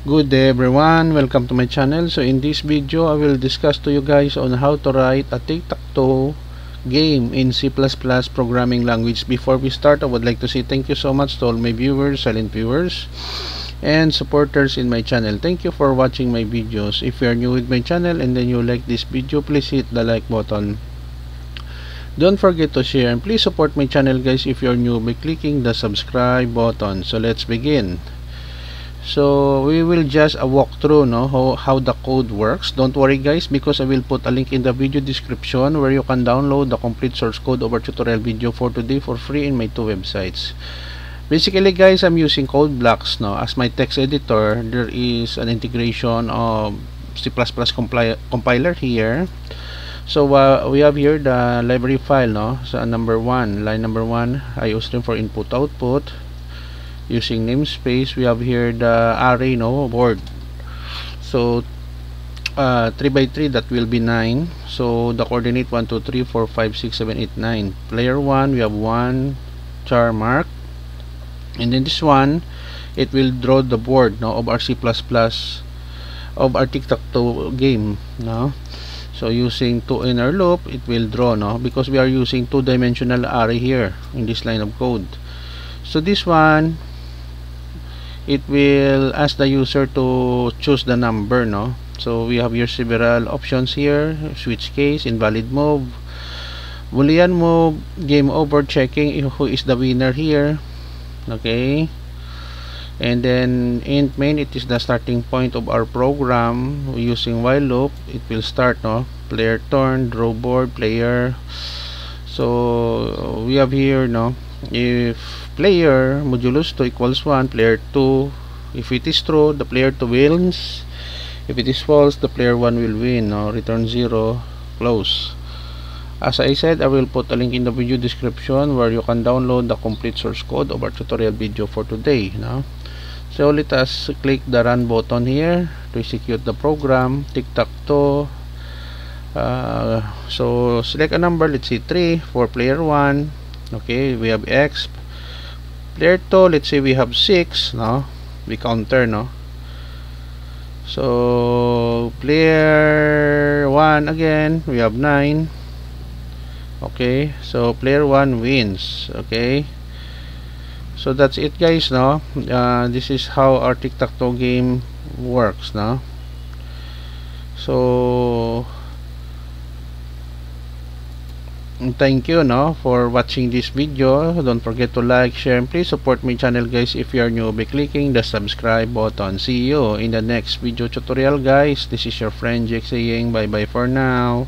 Good day everyone, welcome to my channel. So in this video I will discuss to you guys on how to write a tic-tac-toe game in C++ programming language. Before we start, I would like to say thank you so much to all my viewers, silent viewers, and supporters in my channel. Thank you for watching my videos. If you are new with my channel and then you like this video, please hit the like button. Don't forget to share, and please support my channel guys if you are new by clicking the subscribe button. So let's begin. So we will just walk through how the code works. Don't worry guys, because I will put a link in the video description where you can download the complete source code of our tutorial video for today for free in my two websites. Basically guys, I'm using Codeblocks as my text editor. There is an integration of C++ compiler here. So we have here the library file, so line number 1, I use them for input output using namespace. We have here the array board, so 3 by 3, that will be 9. So the coordinate 1 2 3 4 5 6 7 8 9. Player 1, we have 1 char mark, and then this one, it will draw the board of our C++ of our tic-tac-toe game. So using 2 inner loop, it will draw because we are using 2-dimensional array here in this line of code. So this one, it will ask the user to choose the number. So we have here several options here: switch case, invalid move, boolean move, game over, checking who is the winner here. Okay, and then int main, it is the starting point of our program. Using while loop, it will start player turn, draw board, player. So we have here if player modulus 2 equals 1, player 2, if it is true, the player 2 wins. If it is false, the player 1 will win. Return 0, close. As I said, I will put a link in the video description where you can download the complete source code of our tutorial video for today. So let us click the run button here to execute the program. Tic-tac-toe. So select a number, let's say 3 for player 1. Okay, we have X. Player 2, let's say we have 6. We counter. So player 1 again, we have 9. Okay, so player 1 wins. Okay, so that's it guys. This is how our tic-tac-toe game works. So thank you for watching this video. Don't forget to like, share, and please support my channel guys if you are new by clicking the subscribe button. See you in the next video tutorial guys. This is your friend Jake saying bye bye for now.